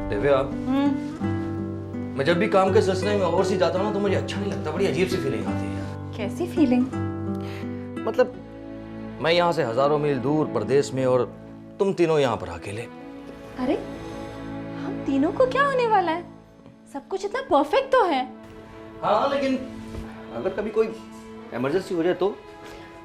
दिव्या, मैं जब भी काम के सिलसिले में ओवरसीज जाता हूँ ना तो मुझे अच्छा नहीं लगता, बड़ी अजीब सी फीलिंग आती है यार। कैसी फीलिंग? मतलब मैं यहाँ से हजारों मील दूर प्रदेश में और तुम तीनों यहाँ पर अकेले। अरे हम तीनों को क्या होने वाला है? सब कुछ इतना परफेक्ट तो है। हाँ लेकिन अगर कभी कोई इमरजेंसी हो जाए तो?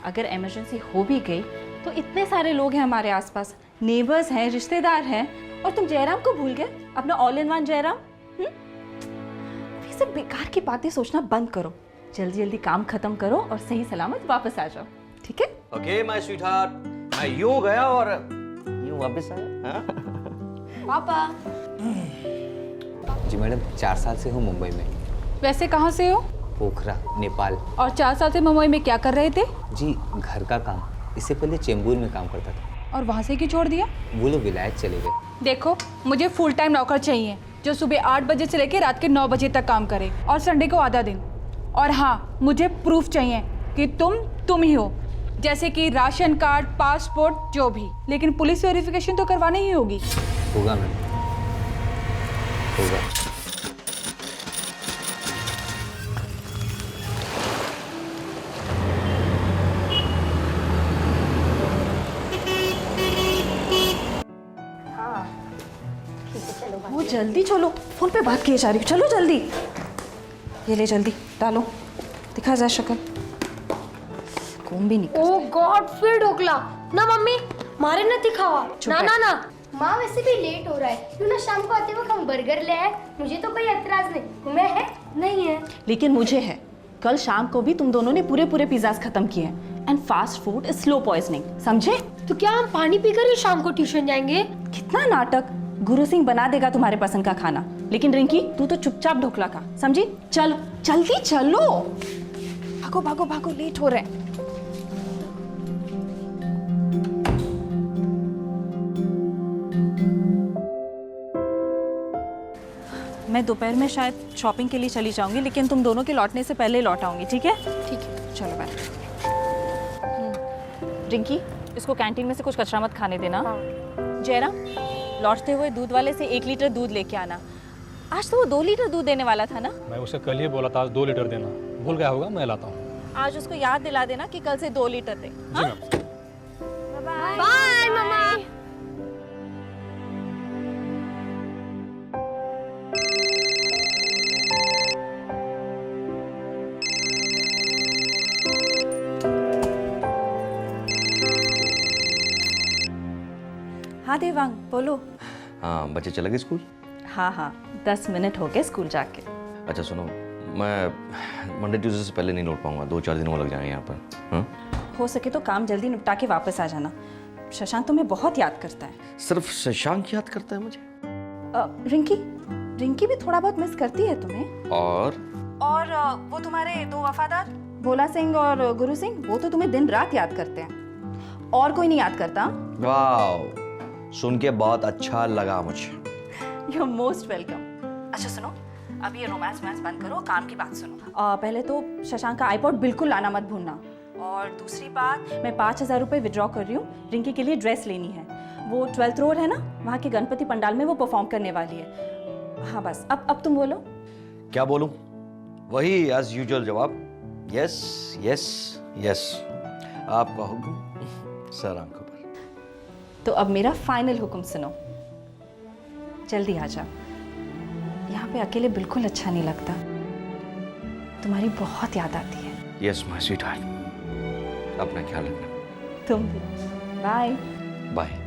अगर इमरजेंसी हो भी गई तो इतने सारे लोग हैं हमारे आसपास, नेबर्स हैं, रिश्तेदार हैं, और तुम जयराम को भूल गए, अपना ऑल इन वन जयराम। ये सब बेकार की बातें सोचना बंद करो, जल्दी जल्दी काम खत्म करो और सही सलामत वापस आ जाओ, ठीक है? ओके माय स्वीटहार्ट, मैं यूं गया और यूं वापस आया। पापा। जी मैडम, 4 साल से हूँ मुंबई में। वैसे कहाँ से हो? पोखरा, नेपाल। और 4 साल से मुंबई में क्या कर रहे थे? जी घर का काम। इससे पहले चेंबूर में काम करता था। और वहाँ से क्यों छोड़ दिया? वो लोग विलायत चले गए। देखो, मुझे फुल टाइम नौकर चाहिए जो सुबह 8 बजे से लेकर रात के 9 बजे तक काम करे और संडे को आधा दिन। और हाँ, मुझे प्रूफ चाहिए कि तुम ही हो, जैसे कि राशन कार्ड, पासपोर्ट, जो भी। लेकिन पुलिस वेरिफिकेशन तो करवानी ही होगी। होगा मैम, होगा। वो जल्दी चलो, फोन पे बात किए जा रही हो, चलो जल्दी। ये ले जल्दी डालो, दिखा जा शक्ल। कौन भी निकल। ओ गॉड, फिर ढोकला ना मम्मी, मारे न दिखावा ना ना ना। माँ वैसे भी लेट हो रहा है, क्यों ना शाम को आते वक्त हम बर्गर ले आए। मुझे तो कोई एतराज नहीं, तुम्हें है? नहीं है। लेकिन मुझे है। कल शाम को भी तुम दोनों ने पूरे पिज़्ज़ास खत्म किए हैं। And fast food is slow poisoning, समझे? तो क्या हम पानी पीकर ही शाम को ट्यूशन जाएंगे? कितना नाटक। गुरु सिंह बना देगा तुम्हारे पसंद का खाना, लेकिन रिंकी तू तो चुपचाप ढोकला खा, समझी? चलो जल्दी चलो, भागो भागो भागो, लेट हो रहे हैं। मैं दोपहर में शायद शॉपिंग के लिए चली जाऊंगी, लेकिन तुम दोनों के लौटने से पहले लौट आऊंगी, ठीक है? ठीक है, चलो बाय। रिंकी, इसको कैंटीन में से कुछ कचरा मत खाने देना। जयराम, लौटते हुए दूध वाले से 1 लीटर दूध लेके आना। आज तो वो 2 लीटर दूध देने वाला था ना? मैं उसे कल ही बोला था 2 लीटर देना, भूल गया होगा, मैं लाता हूँ। आज उसको याद दिला देना कि कल से 2 लीटर दे। जी मैम। बाय मम्मा। हाँ देवांग, बोलो। हाँ बच्चे चले गए स्कूल? हाँ 10 मिनट हो गए स्कूल जाके। अच्छा सुनो, मैं मंडे ट्यूसडे से पहले नहीं लौट पाऊंगा, 2-4 दिन और लग जाएंगे यहाँ पर। हाँ? हो सके तो काम जल्दी निपटा के वापस आ जाना। शशांक तुम्हें बहुत याद करता है। सिर्फ शशांक याद करता है मुझे? रिंकी भी थोड़ा बहुत मिस करती है तुम्हें। और वो तुम्हारे 2 वफादार भोला सिंह और गुरु सिंह, वो तो तुम्हें दिन रात याद करते हैं, और कोई नहीं याद करता। वाह, सुन के बहुत अच्छा लगा मुझे। You are most welcome. अच्छा सुनो, अभी ये रोमांस बंद करो, काम की बात सुनो। पहले तो शशांक का आईपॉड बिल्कुल लाना मत भूलना। और दूसरी बात, मैं 5000 रुपये विड्रॉ कर रही हूँ, रिंकी के लिए ड्रेस लेनी है। वो 12th रोड है ना, वहाँ के गणपति पंडाल में वो परफॉर्म करने वाली है। हाँ बस, अब तुम बोलो। क्या बोलूं? वही एज यूजुअल जवाब, यस यस यस। आपका हुक्म सर आंखों पर। तो अब मेरा फाइनल हुक्म सुनो, जल्दी आ जाओ। यहाँ पे अकेले बिल्कुल अच्छा नहीं लगता, तुम्हारी बहुत याद आती है। यस माय स्वीटहार्ट, अपना ख्याल रखना। तुम भी। Bye bye.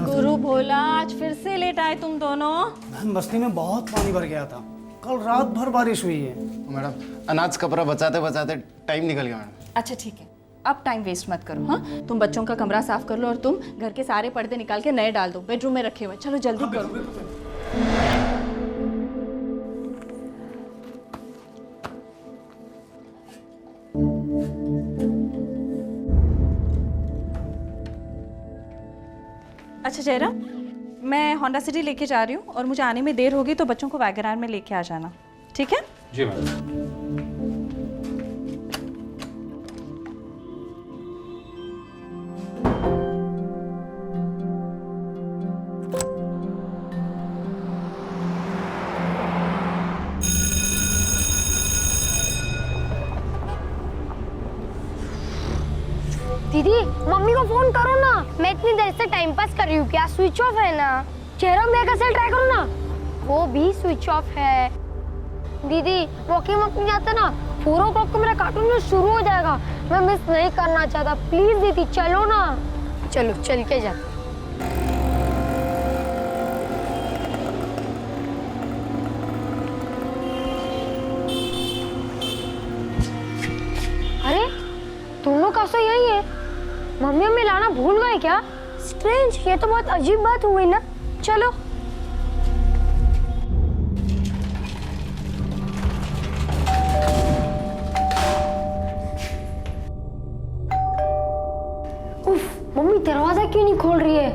गुरु भोला, आज फिर से लेट आए तुम दोनों। मैम बस्ती में बहुत पानी भर गया था, कल रात भर बारिश हुई है। मैडम, अनाज कपड़ा बचाते बचाते टाइम निकल गया मैडम। अच्छा ठीक है, अब टाइम वेस्ट मत करो। हाँ, तुम बच्चों का कमरा साफ कर लो और तुम घर के सारे पर्दे निकाल के नए डाल दो, बेडरूम में रखे हुए। चलो जल्दी करो। अच्छा जयराम, मैं होंडा सिटी लेके जा रही हूँ और मुझे आने में देर होगी, तो बच्चों को वैगन आर में लेके आ जाना। ठीक है? जी मैडम। दीदी मम्मी को फोन करो ना, मैं इतनी देर से टाइम पास कर रही हूँ, क्या स्विच ऑफ है ना? चेहरा में का सेल ट्राई करो ना, वो भी स्विच ऑफ है। दीदी वॉकिंग वॉक नहीं जाता ना, 4 o'clock को मेरा कार्टून जो शुरू हो जाएगा, मैं मिस नहीं करना चाहता। प्लीज दीदी चलो ना। चलो चल के जा। अरे तुम लोग का यही है, मम्मी हमें लाना भूल गए क्या? स्ट्रेंज, ये तो बहुत अजीब बात हुई ना। चलो उफ, मम्मी दरवाजा क्यों नहीं खोल रही है?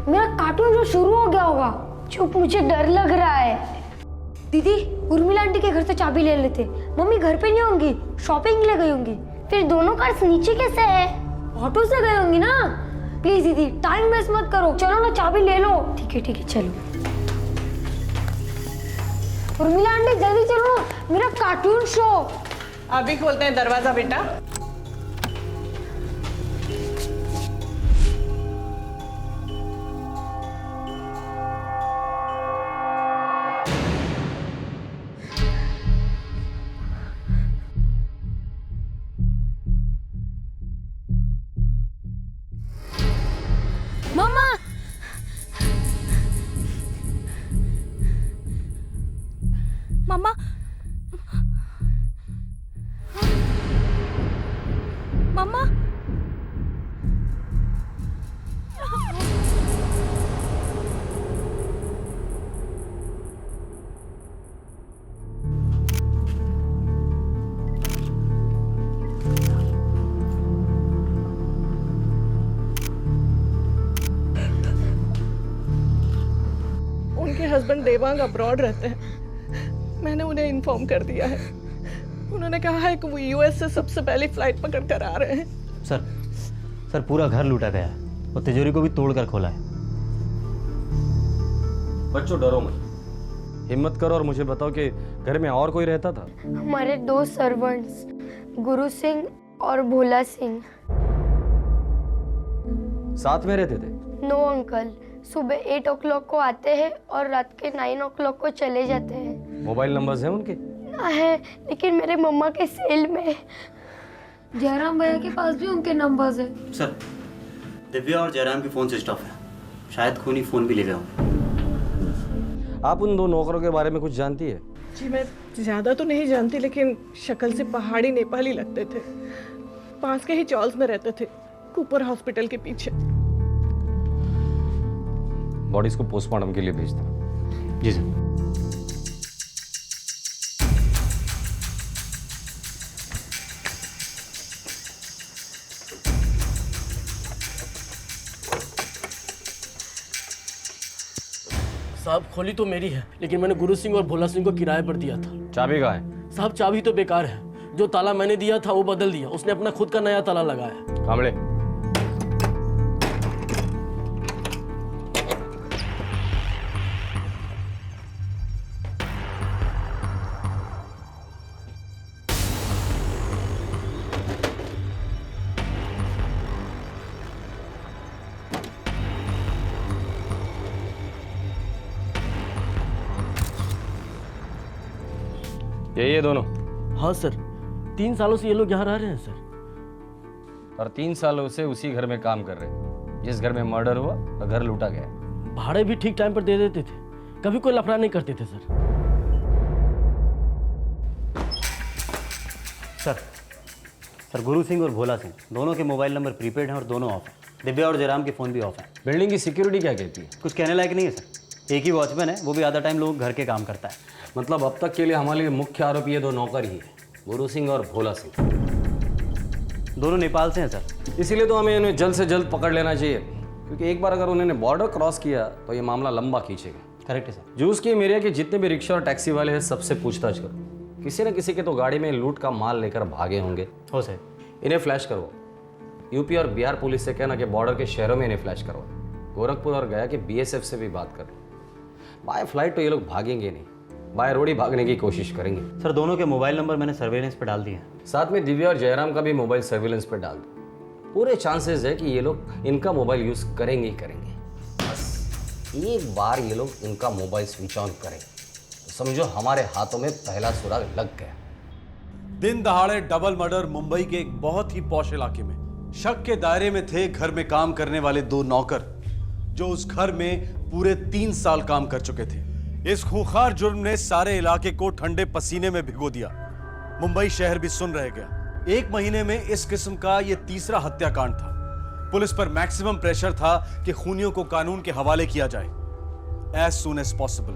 मेरा कार्टून जो शुरू हो गया होगा। चुप, मुझे डर लग रहा है। दीदी उर्मिला आंटी के घर से चाबी ले लेते, मम्मी घर पे नहीं होंगी, शॉपिंग के लिए गई होंगी। फिर दोनों कार्स नीचे कैसे है? ऑटो से गए होंगी ना। प्लीज दीदी टाइम वेस्ट मत करो, चलो ना चाबी ले लो। ठीक है चलो। उर्मिला आंटी जल्दी चलो, मेरा कार्टून शो। अभी खोलते हैं दरवाजा बेटा। मम्मा मम्मा मम्मा उनके हस्बैंड देवांग अब्रॉड रहते हैं, मैंने उन्हें इन्फॉर्म कर दिया है। उन्होंने कहा है कि वो यूएस से सबसे पहले फ्लाइट पकड़ कर आ रहे हैं। सर पूरा घर लूटा गया है और तिजोरी को भी तोड़कर खोला है। बच्चों डरो मत, हिम्मत करो और मुझे बताओ कि घर में और कोई रहता था? हमारे 2 सर्वेंट्स, गुरु सिंह और भोला सिंह। साथ में रहते थे? नो अंकल, सुबह 8 o'clock को आते हैं और रात के 9 o'clock को चले जाते हैं। मोबाइल नंबर्स हैं उनके? है, लेकिन मेरे मम्मा के सेल में। जयराम भैया के पास भी उनके नंबर्स हैं। सर दिव्या और जयराम की फ़ोन स्विच ऑफ है, शायद खूनी फ़ोन भी ले गया हूँ। आप उन 2 नौकरों के बारे में कुछ जानती है? जी मैं ज़्यादा तो नहीं जानती, लेकिन शक्ल से पहाड़ी नेपाली लगते थे। पास के ही चॉल्स में रहते थे, कूपर हॉस्पिटल के पीछे। बॉडीज को पोस्टमार्टम के लिए भेज देना। जी सर। साहब खोली तो मेरी है, लेकिन मैंने गुरु सिंह और भोला सिंह को किराए पर दिया था। चाबी कहाँ है? साहब चाबी तो बेकार है, जो ताला मैंने दिया था वो बदल दिया, उसने अपना खुद का नया ताला लगाया। कामड़े यही है दोनों? हाँ सर, 3 सालों से ये लोग यहाँ रह रहे हैं सर। और 3 सालों से उसी घर में काम कर रहे हैं जिस घर में मर्डर हुआ और घर लूटा गया। भाड़े भी ठीक टाइम पर दे देते थे, कभी कोई लफड़ा नहीं करते थे सर गुरु सिंह और भोला सिंह दोनों के मोबाइल नंबर प्रीपेड हैं और दोनों ऑफ हैं। दिव्या और जयराम के फ़ोन भी ऑफ हैं। बिल्डिंग की सिक्योरिटी क्या कहती है? कुछ कहने लायक नहीं है सर, एक ही वॉचमैन है, वो भी आधा टाइम लोग घर के काम करता है। मतलब अब तक के लिए हमारे लिए मुख्य आरोपी ये 2 नौकर ही है, गुरु सिंह और भोला सिंह। दोनों नेपाल से हैं सर। इसीलिए तो हमें इन्हें जल्द से जल्द पकड़ लेना चाहिए, क्योंकि एक बार अगर उन्होंने बॉर्डर क्रॉस किया तो ये मामला लंबा खींचेगा। करेक्ट है सर। जूस की एरिया के जितने भी रिक्शा और टैक्सी वाले हैं सबसे पूछताछ करो। किसी न किसी के तो गाड़ी में लूट का माल लेकर भागे होंगे। हो सर। इन्हें फ्लैश करो। यूपी और बिहार पुलिस से कहना कि बॉर्डर के शहरों में इन्हें फ्लैश करो। गोरखपुर और गया कि बीएसएफ से भी बात कर लो। बाय फ्लाइट तो ये लोग भागेंगे नहीं, बाय रोड ही भागने की कोशिश करेंगे। सर दोनों के मोबाइल नंबर मैंने सर्वेलेंस पे डाल दिए हैं। साथ में दिव्या और जयराम का भी मोबाइल सर्विलेंस पे डाल दो। पूरे चांसेस है कि ये लोग इनका मोबाइल यूज करेंगे ही करेंगे। बस एक बार ये लोग इनका मोबाइल स्विच ऑन करें तो समझो हमारे हाथों में पहला सुराग लग गया। दिन दहाड़े डबल मर्डर मुंबई के एक बहुत ही पॉश इलाके में। शक के दायरे में थे घर में काम करने वाले 2 नौकर जो उस घर में पूरे 3 साल काम कर चुके थे। इस खूंखार जुर्म ने सारे इलाके को ठंडे पसीने में भिगो दिया। मुंबई शहर भी सुन रह गया। 1 महीने में इस किस्म का यह तीसरा हत्याकांड था। पुलिस पर मैक्सिमम प्रेशर था कि खूनियों को कानून के हवाले किया जाए एज सून एज पॉसिबल।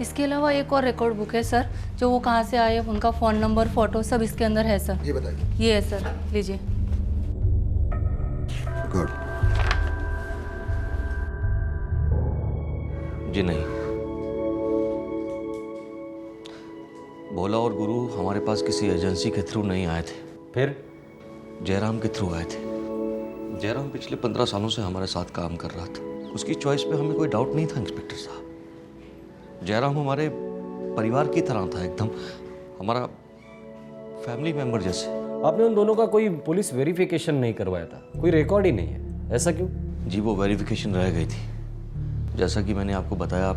इसके अलावा एक और रिकॉर्ड बुक है सर, जो वो कहाँ से आए, उनका फ़ोन नंबर, फ़ोटो सब इसके अंदर है सर। ये बताइए। ये है सर, लीजिए। गुड। जी नहीं, भोला और गुरु हमारे पास किसी एजेंसी के थ्रू नहीं आए थे। फिर जयराम के थ्रू आए थे। जयराम पिछले 15 सालों से हमारे साथ काम कर रहा था। उसकी चॉइस पे हमें कोई डाउट नहीं था इंस्पेक्टर साहब। जयराम हमारे परिवार की तरह था, एकदम हमारा फैमिली मेंबर जैसे। आपने उन दोनों का कोई पुलिस वेरिफिकेशन नहीं करवाया था? कोई रिकॉर्ड ही नहीं है, ऐसा क्यों? जी वो वेरिफिकेशन रह गई थी। जैसा कि मैंने आपको बताया,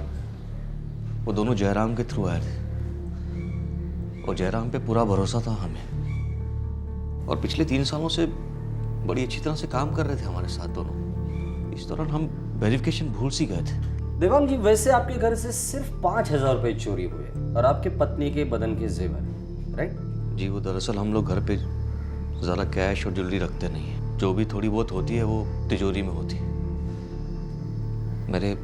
वो दोनों जयराम के थ्रू आए थे और जयराम पे पूरा भरोसा था हमें। और पिछले 3 सालों से बड़ी अच्छी तरह से काम कर रहे थे हमारे साथ दोनों। इस दौरान हम वेरिफिकेशन भूल सी गए थे। देवांग जी, वैसे आपके घर से सिर्फ 5,000 रुपए चोरी हुए और आपके पत्नी के बदन के जेवर, राइट? जी वो दरअसल हम लोग घर पे ज़्यादा कैश और ज्वेलरी रखते नहीं है। जो भी थोड़ी बहुत होती है वो तिजोरी में होती है। मेरे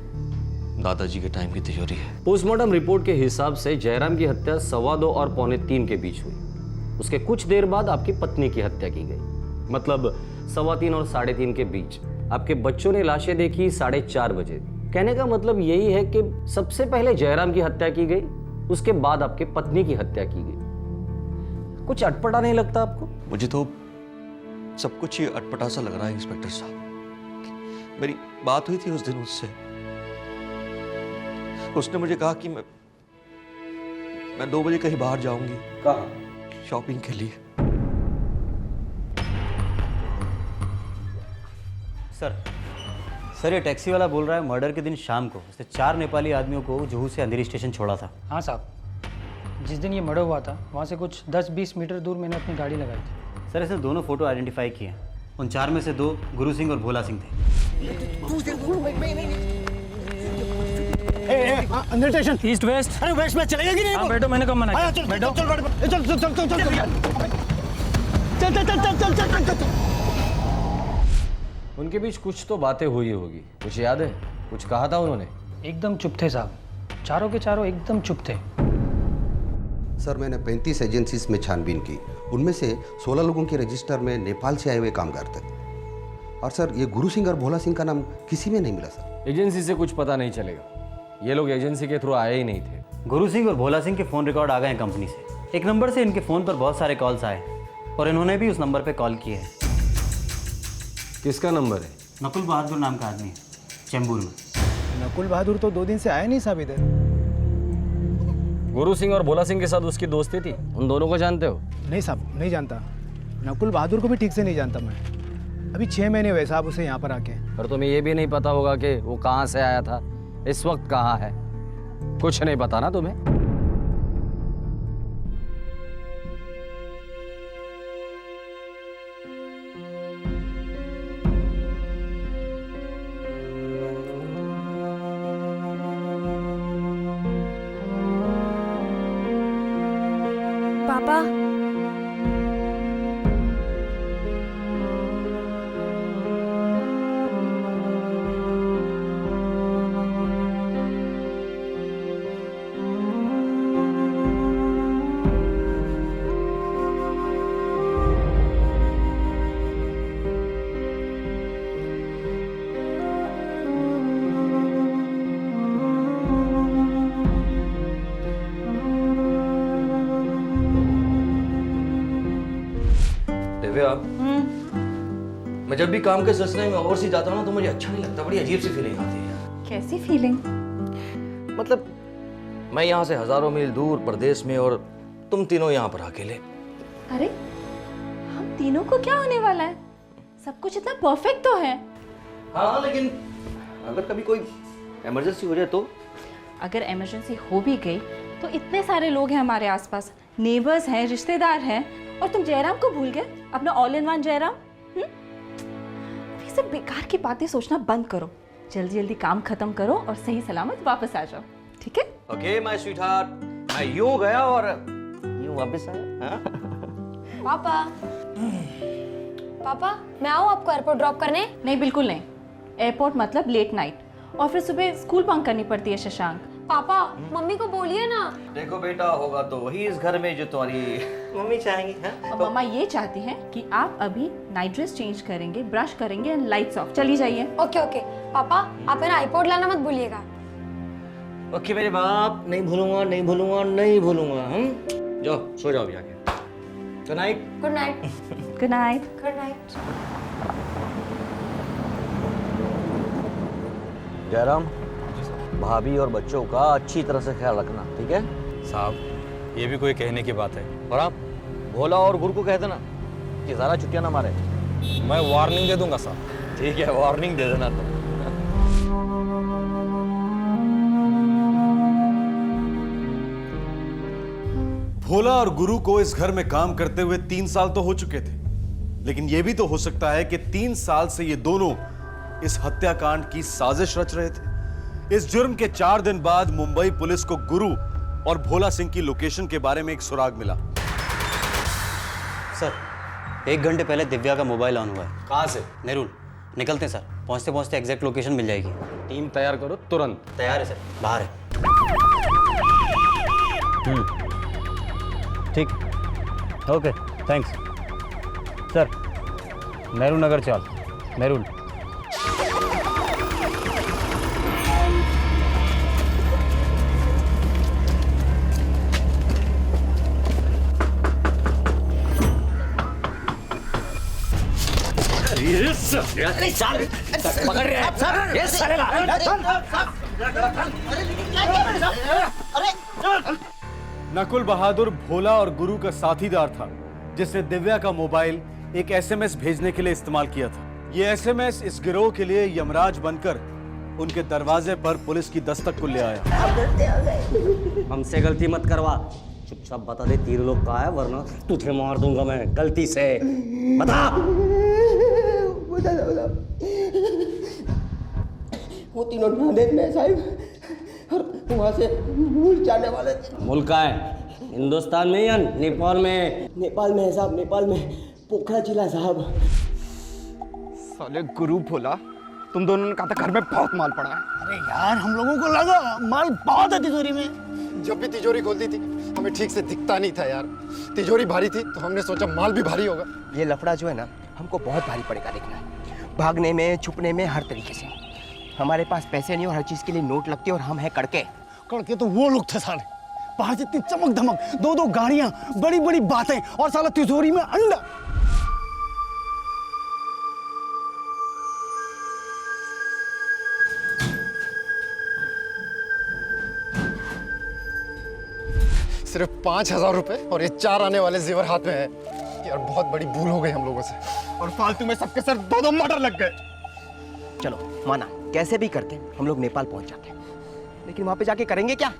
दादाजी के टाइम की तिजोरी है। पोस्टमार्टम रिपोर्ट के हिसाब से जयराम की हत्या 2:15 और 2:45 के बीच हुई। उसके कुछ देर बाद आपकी पत्नी की हत्या की गई, मतलब 3:15 और 3:30 के बीच। आपके बच्चों ने लाशें देखी 4:30 बजे। कहने का मतलब यही है कि सबसे पहले जयराम की हत्या की गई, उसके बाद आपके पत्नी की हत्या की गई। कुछ अटपटा नहीं लगता आपको? मुझे तो सब कुछ ही अटपटा सा लग रहा है इंस्पेक्टर साहब। मेरी बात हुई थी उस दिन उससे। उसने मुझे कहा कि मैं 2 बजे कहीं बाहर जाऊंगी। कहाँ? शॉपिंग के लिए। सर ये टैक्सी वाला बोल रहा है मर्डर के दिन शाम को उसने 4 नेपाली आदमियों को जुहू से अंधेरी स्टेशन छोड़ा था। हाँ साहब, जिस दिन ये मर्डर हुआ था वहाँ से कुछ 10-20 मीटर दूर मैंने अपनी गाड़ी लगाई थी। सर इसने दोनों फोटो आइडेंटिफाई किए हैं। उन 4 में से 2 गुरु सिंह और भोला सिंह थे। अंदर स्टेशन ईस्ट वेस्ट। अरे वेस्ट में चलेगा कि नहीं? हाँ बैठो, मैंने कब मना किया? चल बैठो, चल चल चल चल चल चल चल चल चल चल चल। उनके बीच कुछ तो बातें हुई होगी, कुछ याद है? कुछ कहा था उन्होंने? एकदम चुप थे साहब, चारों के चारों एकदम चुप थे। सर मैंने 35 एजेंसीज में छानबीन की, उनमें से 16 लोगों के रजिस्टर में नेपाल से आए हुए कामगार थे। और सर ये गुरु सिंह और भोला सिंह का नाम किसी में नहीं मिला सर। एजेंसी से कुछ पता नहीं चलेगा, ये लोग एजेंसी के थ्रू आए ही नहीं थे। गुरु सिंह और भोला सिंह के फ़ोन रिकॉर्ड आ गए हैं कंपनी से। एक नंबर से इनके फ़ोन पर बहुत सारे कॉल्स आए और इन्होंने भी उस नंबर पर कॉल किए हैं। किसका नंबर है? नकुल बहादुर नाम का आदमी है, चेंबूर में। नकुल बहादुर तो 2 दिन से आया नहीं साहब इधर। गुरु सिंह और भोला सिंह के साथ उसकी दोस्ती थी, उन दोनों को जानते हो? नहीं साहब, नहीं जानता। नकुल बहादुर को भी ठीक से नहीं जानता मैं। अभी 6 महीने हुए साहब उसे यहाँ पर आके। पर तुम्हें ये भी नहीं पता होगा कि वो कहाँ से आया था, इस वक्त कहाँ है? कुछ नहीं पता ना तुम्हें? पापा। दिव्या, मैं जब भी काम के सिलसिले में ओवरसीज जाता हूँ ना तो मुझे अच्छा नहीं लगता, बड़ी अजीब सी फीलिंग आती है। कैसी फीलिंग? मतलब मैं यहाँ से हजारों मील दूर प्रदेश में और तुम तीनों यहाँ पर अकेले। अरे हम तीनों को क्या होने वाला है? सब कुछ इतना परफेक्ट तो है। हाँ लेकिन अगर कभी कोई इमरजेंसी हो जाए तो? अगर इमरजेंसी हो भी गई तो इतने सारे लोग हैं हमारे आसपास, नेबर्स हैं, रिश्तेदार हैं, और तुम जयराम को भूल गए, अपना ऑल इन वन जयराम। ये सब बेकार की बातें सोचना बंद करो, जल्दी जल्दी काम खत्म करो और सही सलामत वापस आ जाओ, ठीक है? ओके माय स्वीटहार्ट, मैं यूं गया और यूं वापस आया। हाँ? पापा, पापा मैं आऊँ आपको एयरपोर्ट ड्रॉप करने? नहीं, बिल्कुल नहीं। एयरपोर्ट मतलब लेट नाइट, और फिर सुबह स्कूल बंक करनी पड़ती है शशांक। पापा मम्मी को बोलिए ना। देखो बेटा, होगा तो वही इस घर में जो तुम्हारी मम्मी चाहेंगी। हैं? और मम्मा ये चाहती हैं कि आप अभी नाइट ड्रेस चेंज करेंगे, ब्रश करेंगे एंड लाइट्स ऑफ, चली जाइए। ओके ओके पापा, आप है ना आईपॉड लाना मत भूलिएगा। ओके मेरे बाप, नहीं भूलूंगा, नहीं भूलूंगा, नहीं भूलूंगा। हम जाओ सो जाओ जाके। Good night. Good night. Good night. Good night. Jairam, भाभी और बच्चों का अच्छी तरह से ख्याल रखना, ठीक है? साहब ये भी कोई कहने की बात है। और आप भोला और गुरु को कह देना कि ज़्यादा छुट्टियां ना मारे। मैं वार्निंग दे दूंगा साहब। ठीक है, वार्निंग दे देना तो। भोला और गुरु को इस घर में काम करते हुए 3 साल तो हो चुके थे, लेकिन यह भी तो हो सकता है कि 3 साल से ये दोनों इस हत्याकांड की साजिश रच रहे थे। इस जुर्म के 4 दिन बाद मुंबई पुलिस को गुरु और भोला सिंह की लोकेशन के बारे में एक सुराग मिला। सर 1 घंटे पहले दिव्या का मोबाइल ऑन हुआ है। कहाँ से? नेरुल। निकलते हैं सर, पहुंचते पहुंचते एग्जैक्ट लोकेशन मिल जाएगी। टीम तैयार करो तुरंत। तैयार है सर, बाहर है। ठीक, okay thanks sir. Nehru Nagar चल, नेरुल। पकड़ रहे हैं। ये सालेगा। नकुल बहादुर भोला और गुरु का साथीदार था, जिसने दिव्या का मोबाइल एक एसएमएस भेजने के लिए इस्तेमाल किया था। ये एसएमएस इस गिरोह के लिए यमराज बनकर उनके दरवाजे पर पुलिस की दस्तक को ले आया। हमसे गलती मत करवा, चुपचाप बता दे 3 लोग कहाँ है, वरना तुझे मार दूंगा मैं गलती से। बता। वो तीनों नांदेड़ में साहिब, और वहाँ से मुल्क जाने वाले थे। मुल्क कहाँ है? हिंदुस्तान में या नेपाल में? नेपाल में है साहब, नेपाल में, पोखरा जिला साहब। साले गुरु भोला, तुम दोनों ने कहा था घर में बहुत माल पड़ा है। अरे यार हम लोगों को लगा माल बहुत है तिजोरी में। जब भी तिजोरी खोलती थी हमें ठीक से दिखता नहीं था यार। तिजोरी भारी थी तो हमने सोचा माल भी भारी होगा। ये लफड़ा जो है ना हमको बहुत भारी पड़ेगा, देखना। भागने में, छुपने में, हर तरीके से। हमारे पास पैसे नहीं और हर चीज के लिए नोट लगते और हम हैं कड़के। कड़के तो वो लोग थे साले, बाहर से इतनी चमक धमक, 2-2 गाड़ियां, बड़ी बड़ी बातें, और साला तिजोरी में अंडा। सिर्फ 5,000 रुपए और ये 4 आने वाले जेवर हाथ में है। यार बहुत बड़ी भूल हो गई हम लोगों से, और फालतू में सबके सर 2-2 मर्डर लग गए। चलो माना, कैसे भी करके हम लोग नेपाल पहुंच जाते हैं, लेकिन वहां पे जाके करेंगे क्या?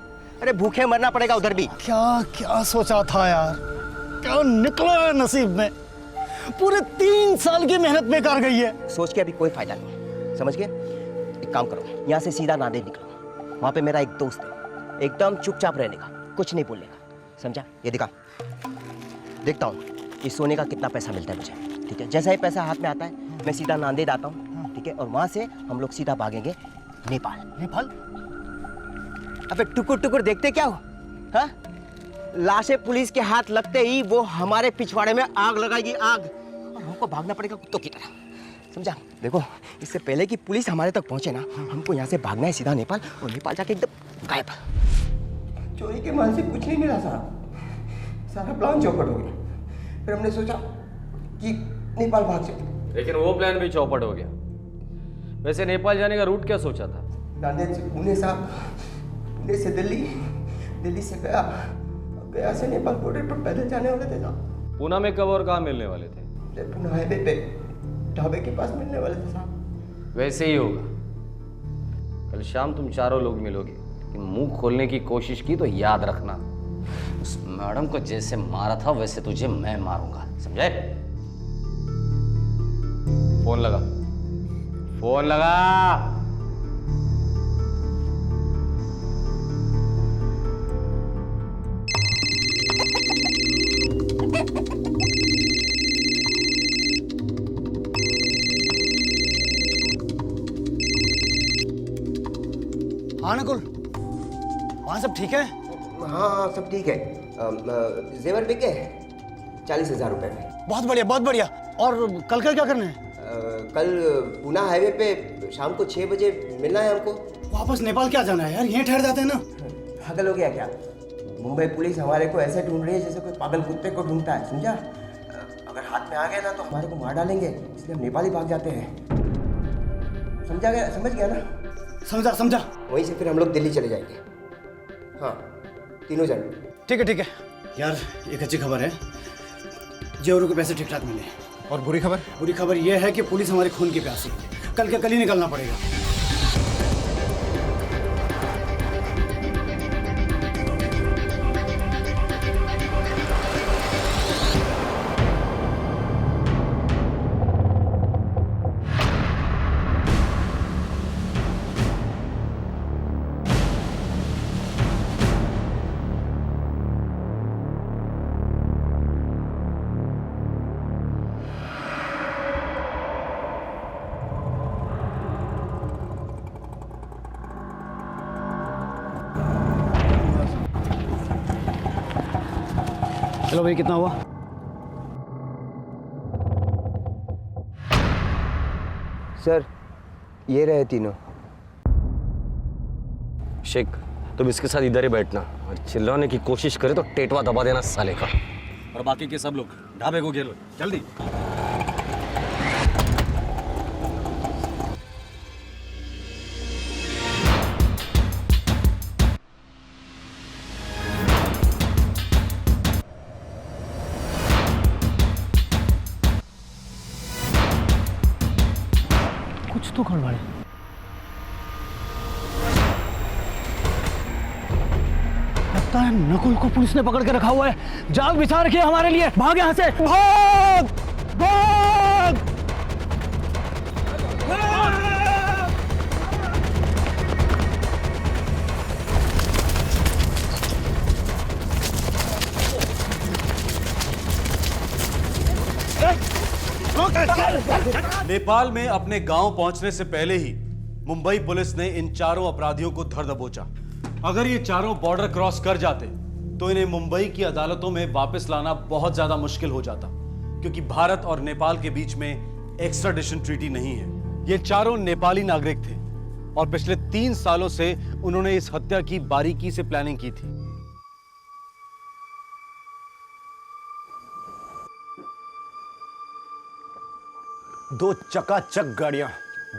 अरे भूखे मरना पड़ेगा उधर भी। क्या क्या सोचा था यार, क्या निकला है नसीब में। पूरे 3 साल की मेहनत बेकार गई है। सोच के अभी कोई फायदा नहीं है, समझ गए? एक काम करो, यहाँ से सीधा नांदेड़ निकलो। वहां पे मेरा एक दोस्त है, एकदम चुपचाप रहने का, कुछ नहीं बोलने का, समझा? ये दिखा। देखता हूँ इस सोने का कितना पैसा मिलता है मुझे, ठीक है। जैसा ही पैसा हाथ में आता है मैं सीधा नांदेड़ आता हूँ, ठीक है, और वहाँ से हम लोग सीधा भागेंगे नेपाल। नेपाल? अबे टुकुर टुकुर देखते क्या हो, हाँ? लाशें पुलिस के हाथ लगते ही वो हमारे पिछवाड़े में आग लगाएगी, आग, और हमको भागना पड़ेगा कुत्तों की तरह, समझा? देखो इससे पहले कि पुलिस हमारे तक पहुंचे ना, हमको यहाँ से भागना है सीधा नेपाल, और नेपाल जाके एकदम गायब। चोरी के माल से कुछ नहीं मिला साहब, सारा प्लान चौपट हो गया। फिर हमने सोचा कि नेपाल भाग जाए, लेकिन वो प्लान भी चौपट हो गया। वैसे नेपाल जाने का रूट क्या सोचा था? नांदेड़ से पुणे साहब, पुणे से दिल्ली, दिल्ली से गया, गया से नेपाल बॉर्डर पर पैदल जाने वाले थे साहब। पूना में कब और कहाँ मिलने वाले थे? पुणे हाईवे पे ढाबे के पास मिलने वाले थे साहब। वैसे ही होगा। कल शाम तुम चारों लोग मिलोगे, लेकिन मुंह खोलने की कोशिश की तो याद रखना, उस मैडम को जैसे मारा था वैसे तुझे मैं मारूंगा, समझे? फोन लगा, फोन लगा। हाँ नकुल, वहाँ सब ठीक है? हाँ सब ठीक है। जेवर बिके 40,000 रुपए में। बहुत बढ़िया, बहुत बढ़िया। और कल का क्या करना है? कल पूना हाईवे पे शाम को 6 बजे मिलना है हमको। वापस नेपाल क्या जाना है यार, यहीं ठहर जाते हैं ना। पागल हो गया क्या? मुंबई पुलिस हमारे को ऐसे ढूंढ रही है जैसे कोई पागल कुत्ते को ढूंढता है, समझा? अगर हाथ में आ गए ना तो हमारे को मार डालेंगे, इसलिए हम नेपाल ही भाग जाते हैं। समझा गया? समझ गया ना? समझा समझा। वहीं से फिर हम लोग दिल्ली चले जाएंगे। हाँ, तीनों जन। ठीक है ठीक है। यार एक अच्छी खबर है, जेवरों के पैसे ठीक ठाक मिले। और बुरी खबर? बुरी खबर यह है कि पुलिस हमारे खून की प्यासी, कल के कल ही निकलना पड़ेगा। चलो भाई, कितना हुआ? सर ये रहे तीनों। शेख, तुम इसके साथ इधर ही बैठना, और चिल्लाने की कोशिश करे तो टेटवा दबा देना साले का। और बाकी के सब लोग ढाबे को घेर लो, जल्दी। कुछ तो गड़बड़ है। लगता है नकुल को पुलिस ने पकड़ के रखा हुआ है, जाल बिछा रखी है हमारे लिए। भाग यहाँ से, भाग भाग। नेपाल में अपने गांव पहुंचने से पहले ही मुंबई पुलिस ने इन चारों अपराधियों को धर दबोचा। अगर ये चारों बॉर्डर क्रॉस कर जाते तो इन्हें मुंबई की अदालतों में वापस लाना बहुत ज्यादा मुश्किल हो जाता, क्योंकि भारत और नेपाल के बीच में एक्स्ट्राडिशन ट्रीटी नहीं है। ये चारों नेपाली नागरिक थे और पिछले 3 सालों से उन्होंने इस हत्या की बारीकी से प्लानिंग की थी। दो चकाचक गाड़ियां,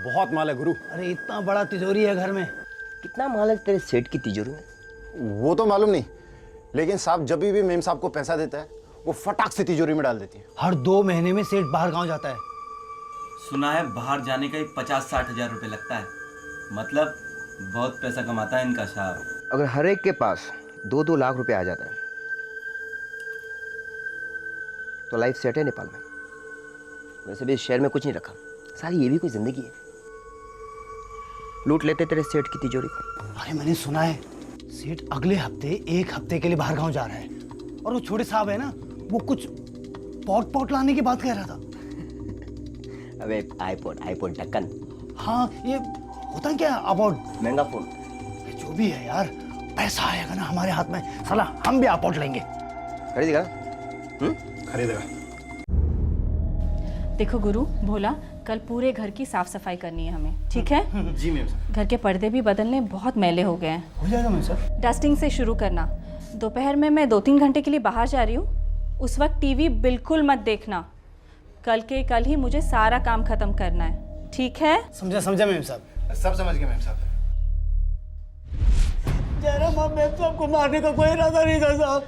बहुत माल है गुरु। अरे इतना बड़ा तिजोरी है घर में। कितना माल है तेरे सेठ की तिजोरी में? वो तो मालूम नहीं, लेकिन साहब जब भी मेम साहब को पैसा देता है वो फटाक से तिजोरी में डाल देती है। हर 2 महीने में सेठ बाहर गांव जाता है। सुना है बाहर जाने का ही 50-60 हजार रुपये लगता है, मतलब बहुत पैसा कमाता है इनका साहब। अगर हर एक के पास 2-2 लाख रुपए आ जाता है तो लाइफ सेट है नेपाल में। वैसे भी इस शहर में कुछ नहीं रखा, सारी ये भी कोई जिंदगी है। लूट लेते तेरे सेठ की तिजोरी को। अरे मैंने सुना है सेठ अगले हफ्ते 1 हफ्ते के लिए बाहर गांव जा रहा है, और वो छोटे साहब है ना, वो कुछ पॉट लाने की बात कह रहा था। अबे आईपोड ढक्कन। हाँ, ये होता क्या अबाउट? महंगा फोन। जो भी है यार, पैसा आएगा ना हमारे हाथ में, साला हम भी अबाउट लेंगे। खरीदेगा? खरीदेगा। देखो गुरु, भोला, कल पूरे घर की साफ सफाई करनी है हमें, ठीक है? जी मैम साहब। घर के पर्दे भी बदलने, बहुत मैले हो गए हैं। हो जाएगा मैम साहब। डस्टिंग से शुरू करना। दोपहर में मैं 2-3 घंटे के लिए बाहर जा रही हूँ, उस वक्त टीवी बिल्कुल मत देखना। कल के कल ही मुझे सारा काम खत्म करना है, ठीक है? समझा मैम साहब। सब समझ गए मैम साहब। जयराम, मैम साहब को मारने का कोई इरादा नहीं था साहब।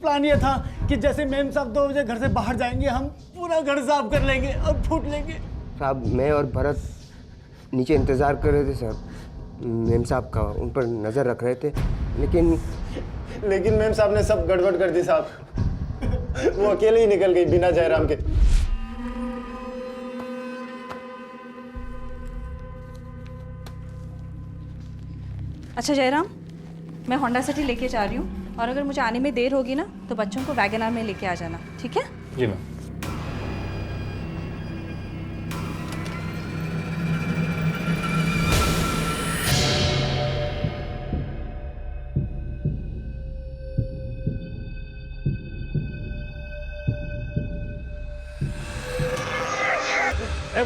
प्लान ये था कि जैसे मैम साहब 2 बजे घर से बाहर जाएंगे, हम पूरा घर साफ कर लेंगे और फूट लेंगे। साहब, मैं और भरत नीचे इंतज़ार कर रहे थे साहब, मैम साहब का, उन पर नज़र रख रहे थे, लेकिन मैम साहब ने सब गड़बड़ कर दी साहब। वो अकेले ही निकल गई बिना जयराम के। अच्छा जयराम, मैं होंडा सिटी लेके जा रही हूँ, और अगर मुझे आने में देर होगी ना तो बच्चों को वैगन आर में लेके आ जाना, ठीक है? जी मैम।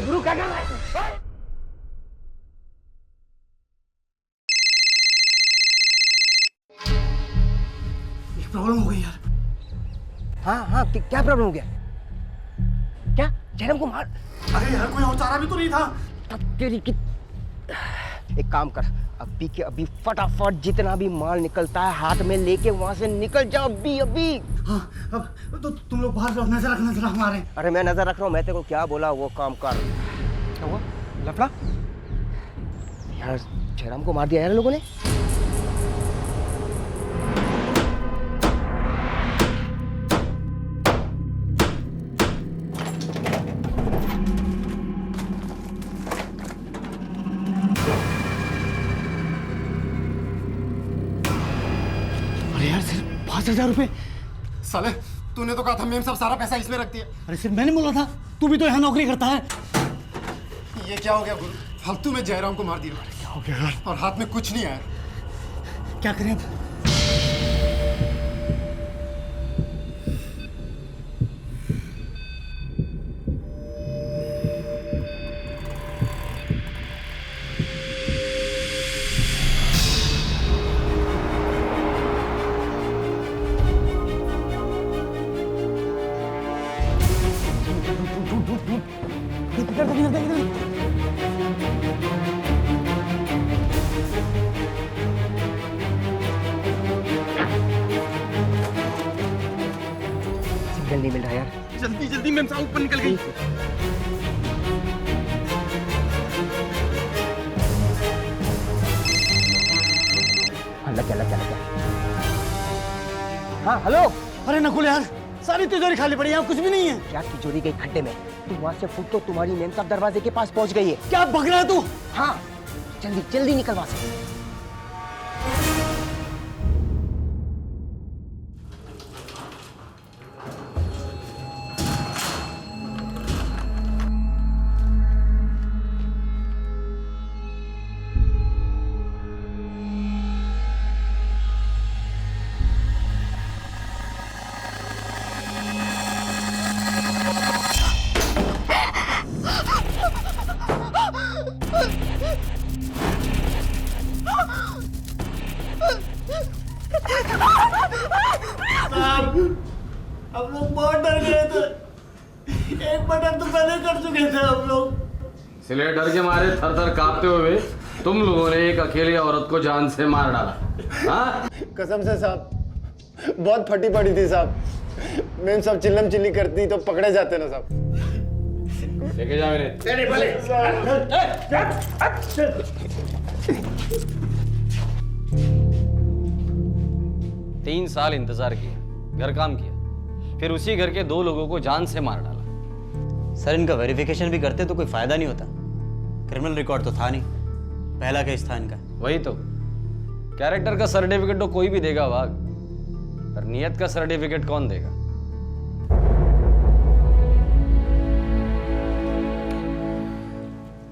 गुरु क्या कर रहा है? प्रॉब्लम हो गई यार। हाँ, क्या प्रॉब्लम हो गया? क्या जयराम को मार? अरे यार, कोई और चारा भी तो नहीं था। तब तेरी की एक काम कर, अभी के अभी फटाफट जितना भी माल निकलता है हाथ में लेके वहां से निकल जाओ अभी। हाँ, अब तो तुम लोग बाहर जाओ, नजर रखना जरा हमारे। अरे मैं नजर रख रहा हूँ, मैं तेरे को क्या बोला वो काम कर। क्या हुआ? लफड़ा? यार जयराम को मार दिया यार लोगों ने। अरे यार, सिर्फ 5,000 रुपए। साले, तूने तो कहा था मेम साहब सारा पैसा इसमें रख दिया। अरे सिर्फ मैंने बोला था, तू भी तो यहाँ नौकरी करता है। ये क्या हो गया गुरु? फालतू में जयराम को मार दिया। क्या हो गया यार? और हाथ में कुछ नहीं आया। क्या करें अब? सिग्नल नहीं मिल रहा यार। जल्दी मेम साहब ऊपर निकल गई। लग गया। हाँ हेलो। अरे नकुल यार, सारी तिजोरी खाली पड़ी है, यहाँ कुछ भी नहीं है। क्या तिजोरी गई खड्डे में? तुम वहां से फुट तो तुम्हारी मेम साहब दरवाजे के पास पहुंच गई है। क्या भग रहा है तू? हाँ, जल्दी निकल वहां से। हम लोग बहुत डर गए थे। एक मर्डर तो पहले कर चुके थे हम लोग। इसलिए डर के मारे थर कांपते हुए तुम लोगों ने एक अकेली औरत को जान से मार डाला। हाँ? कसम से साहब, बहुत फटी पड़ी थी साहब। मेम साहब चिल्लम चिल्ली करती तो पकड़े जाते ना साहब। लेके जा मेरे। 3 साल इंतजार किया, घर काम किया, फिर उसी घर के 2 लोगों को जान से मार डाला। सर, इनका वेरिफिकेशन भी करते तो कोई फायदा नहीं होता। क्रिमिनल रिकॉर्ड तो था नहीं, पहला केस था इनका। वही तो, कैरेक्टर का सर्टिफिकेट तो कोई भी देगा वाघ, पर नियत का सर्टिफिकेट कौन देगा?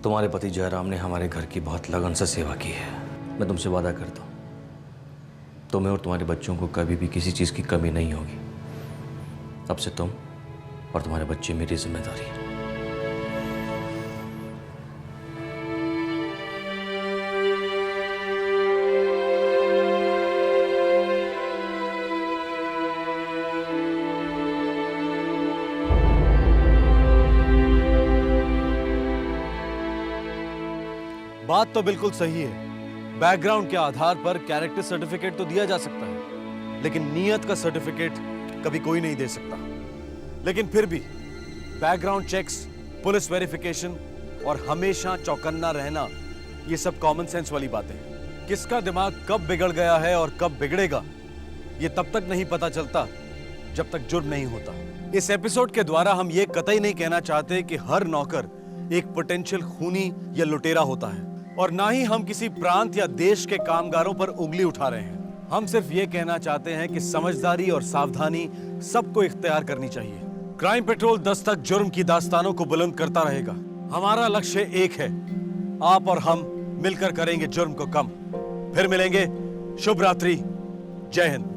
तुम्हारे पति जयराम ने हमारे घर की बहुत लगन से सेवा की है। मैं तुमसे वादा करता हूँ, तुम्हें और तुम्हारे बच्चों को कभी भी किसी चीज़ की कमी नहीं होगी। अब से तुम और तुम्हारे बच्चे मेरी जिम्मेदारी है। बात तो बिल्कुल सही है। बैकग्राउंड के आधार पर कैरेक्टर सर्टिफिकेट तो दिया जा सकता है, लेकिन नियत का सर्टिफिकेट कभी कोई नहीं दे सकता। लेकिन फिर भी बैकग्राउंड चेक्स, पुलिस वेरिफिकेशन और हमेशा चौकन्ना रहना, ये सब कॉमन सेंस वाली बातें हैं। किसका दिमाग कब बिगड़ गया है और कब बिगड़ेगा, ये तब तक नहीं पता चलता जब तक जुर्म नहीं होता। इस एपिसोड के द्वारा हम ये कतई नहीं कहना चाहते कि हर नौकर एक पोटेंशियल खूनी या लुटेरा होता है, और ना ही हम किसी प्रांत या देश के कामगारों पर उंगली उठा रहे हैं। हम सिर्फ ये कहना चाहते हैं कि समझदारी और सावधानी सबको इख्तियार करनी चाहिए। क्राइम पेट्रोल 10 तक जुर्म की दास्तानों को बुलंद करता रहेगा। हमारा लक्ष्य एक है, आप और हम मिलकर करेंगे जुर्म को कम। फिर मिलेंगे। शुभ रात्रि। जय हिंद।